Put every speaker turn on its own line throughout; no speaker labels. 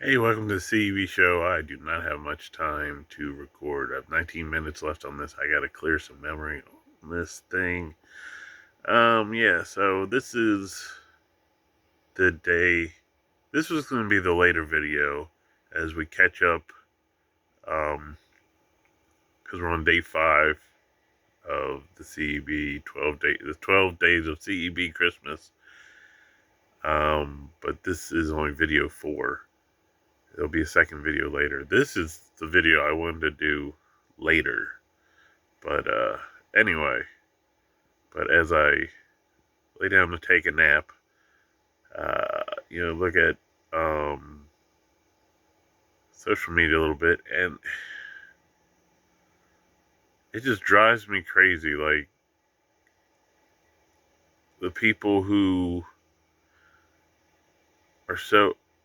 Hey, welcome to the CEB show. I do not have much time to record. I have 19 minutes left on this. I gotta clear some memory on this thing. Yeah, so this is the day. This was gonna be the later video as we catch up, because we're on day 5 of the CEB 12 days of CEB Christmas. But this is only video 4. There'll be a second video later. This is the video I wanted to do later. But anyway, but as I lay down to take a nap, look at social media a little bit, and it just drives me crazy. Like the people who are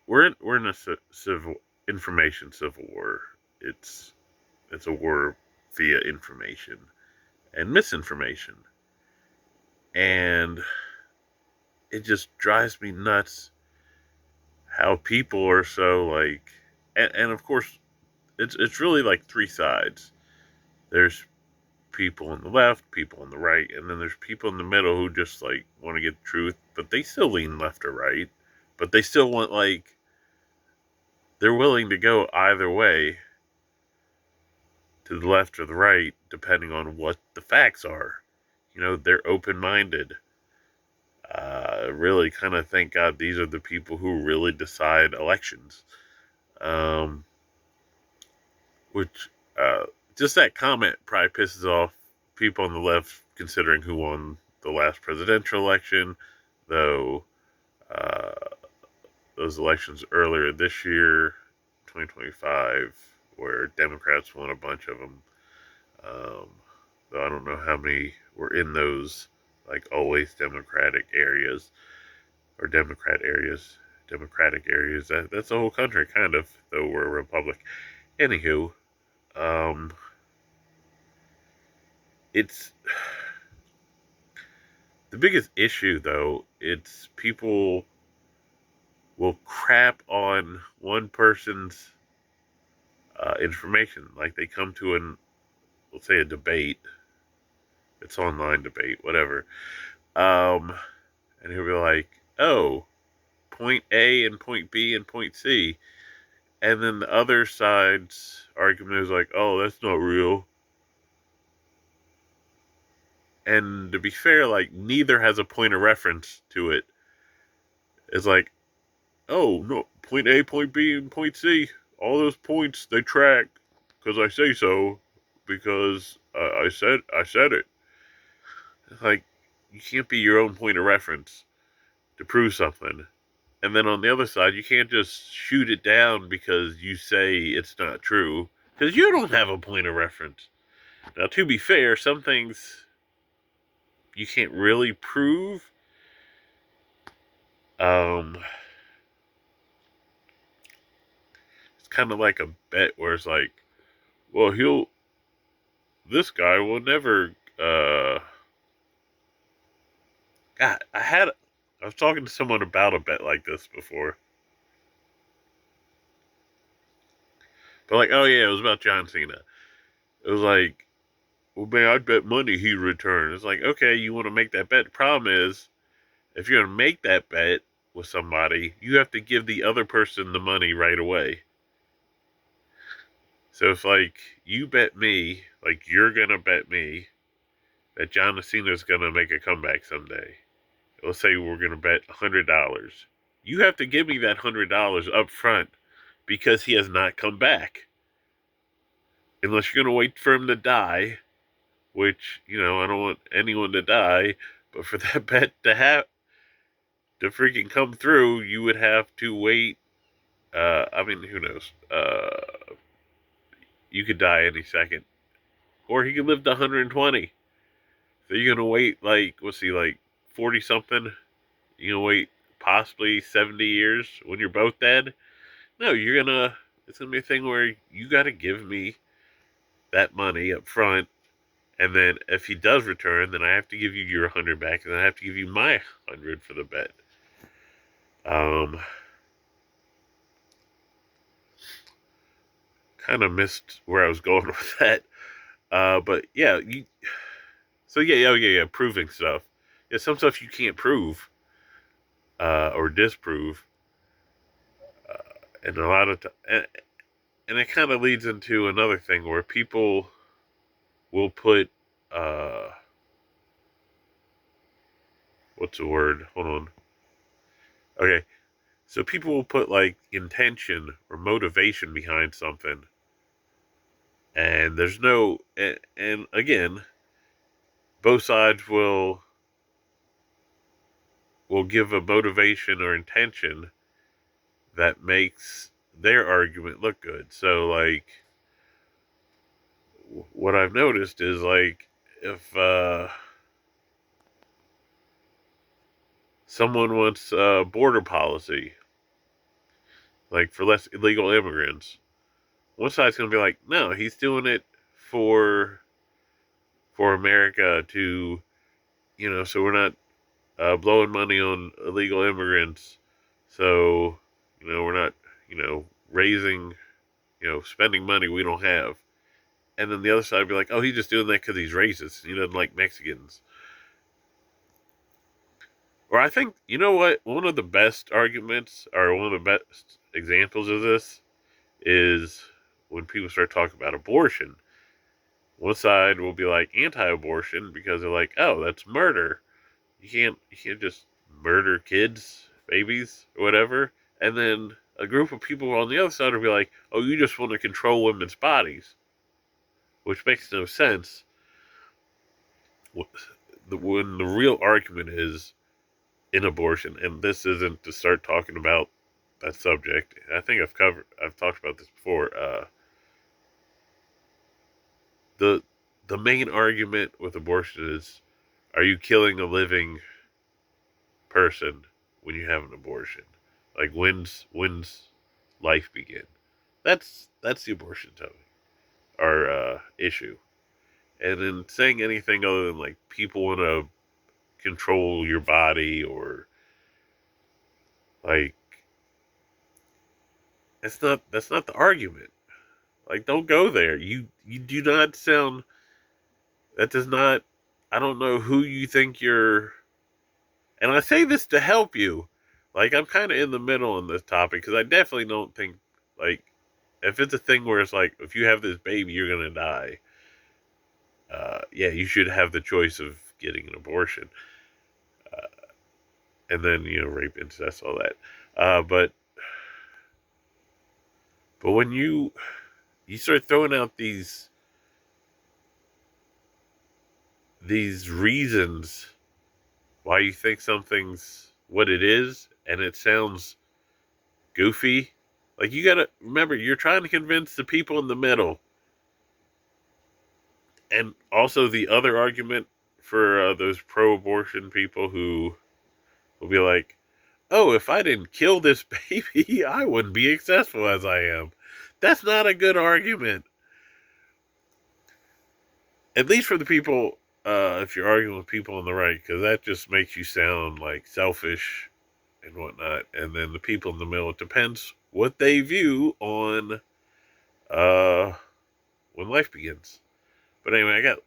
we're in a civil information civil war. It's a war via information and misinformation, and it just drives me nuts how people are so like, and of course it's really like three sides. There's people on the left, people on the right, and then there's people in the middle who just like want to get the truth, but they still lean left or right, but they still want, like, they're willing to go either way, to the left or the right, depending on what the facts are. They're open-minded. Really kind of thank God these are the people who really decide elections. Um, which just that comment probably pisses off people on the left, considering who won the last presidential election, though uh, those elections earlier this year, 2025, where Democrats won a bunch of them. Though I don't know how many were in those, like, always Democratic areas, or Democratic areas. That's the whole country, kind of, though we're a republic. Anywho, um, it's the biggest issue, though. It's people will crap on one person's information. Like, they come to let's say, a debate. It's online debate, whatever. And he'll be like, "Oh, point A and point B and point C," and then the other side's argument is like, "Oh, that's not real." And to be fair, like, neither has a point of reference to it. It's like, "Oh, no, point A, point B, and point C, all those points, they track because I say so, because I said it." It's like, you can't be your own point of reference to prove something. And then on the other side, you can't just shoot it down because you say it's not true, because you don't have a point of reference. Now, to be fair, some things you can't really prove. Um, it's kind of like a bet where it's like, well, this guy will never, God, I was talking to someone about a bet like this before. But, like, oh yeah, it was about John Cena. It was like, well, man, I'd bet money he'd return. It's like, okay, you want to make that bet. The problem is, if you're going to make that bet with somebody, you have to give the other person the money right away. So if, like, you bet me, like, you're going to bet me that John Cena's going to make a comeback someday. Let's say we're going to bet $100. You have to give me that $100 up front because he has not come back. Unless you're going to wait for him to die, which, I don't want anyone to die, but for that bet to freaking come through, you would have to wait. I mean, who knows? You could die any second, or he could live to 120. So you're gonna wait, like, what's he, like, 40 something? You're gonna wait possibly 70 years when you're both dead? No, it's gonna be a thing where you gotta give me that money up front, and then if he does return, then I have to give you your 100 back, and then I have to give you my 100 for the bet. Um, kind of missed where I was going with that. But yeah, so yeah, proving stuff. Yeah, some stuff you can't prove or disprove, and a lot of and it kind of leads into another thing where people will put uh, what's the word? Hold on. Okay, so people will put like intention or motivation behind something, and there's no and again, both sides will give a motivation or intention that makes their argument look good. So like what I've noticed is like if someone wants a border policy like for less illegal immigrants, one side's going to be like, no, he's doing it for America to, so we're not blowing money on illegal immigrants. So, we're not, raising, spending money we don't have. And then the other side would be like, oh, he's just doing that because he's racist. He doesn't like Mexicans. Or I think, you know what? One of the best arguments, or one of the best examples of this, is when people start talking about abortion. One side will be like anti-abortion because they're like, oh, that's murder. You can't just murder kids, babies, or whatever. And then a group of people on the other side will be like, oh, you just want to control women's bodies, which makes no sense. When the real argument is in abortion, and this isn't to start talking about that subject. I think I've talked about this before. The main argument with abortion is, are you killing a living person when you have an abortion? Like when's life begin? That's the abortion topic or issue. And then saying anything other than like people want to control your body or like that's not the argument. Like don't go there. You do not sound that does not I don't know who you think you're and I say this to help you. Like I'm kind of in the middle on this topic because I definitely don't think like if it's a thing where it's like if you have this baby you're gonna die. Yeah, you should have the choice of getting an abortion, and then rape, incest, all that. But when you start throwing out these reasons why you think something's what it is, and it sounds goofy. Like you gotta remember, you're trying to convince the people in the middle, and also the other argument for those pro-abortion people who will be like, "Oh, if I didn't kill this baby, I wouldn't be successful as I am." That's not a good argument. At least for the people, if you're arguing with people on the right, because that just makes you sound like selfish and whatnot. And then the people in the middle, it depends what they view on uh, when life begins. But anyway, I got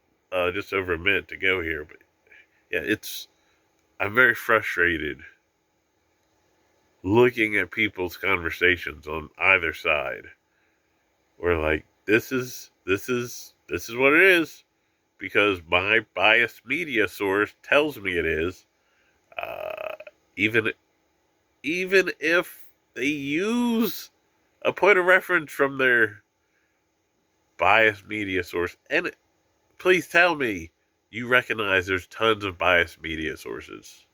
just over a minute to go here. But yeah, I'm very frustrated looking at people's conversations on either side. Where like this is what it is because my biased media source tells me it is. Uh, even even if they use a point of reference from their biased media source, and please tell me you recognize there's tons of biased media sources.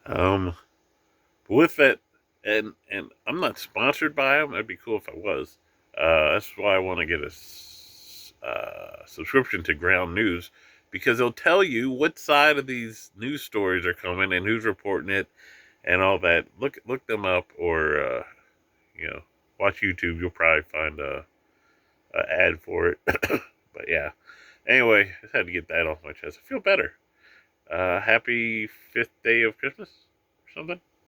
Um, with that, and I'm not sponsored by them. That'd be cool if I was. That's why I want to get a subscription to Ground News because they'll tell you what side of these news stories are coming and who's reporting it and all that. Look them up or watch YouTube. You'll probably find a ad for it. But yeah. Anyway, I just had to get that off my chest. I feel better. Happy 5th day of Christmas.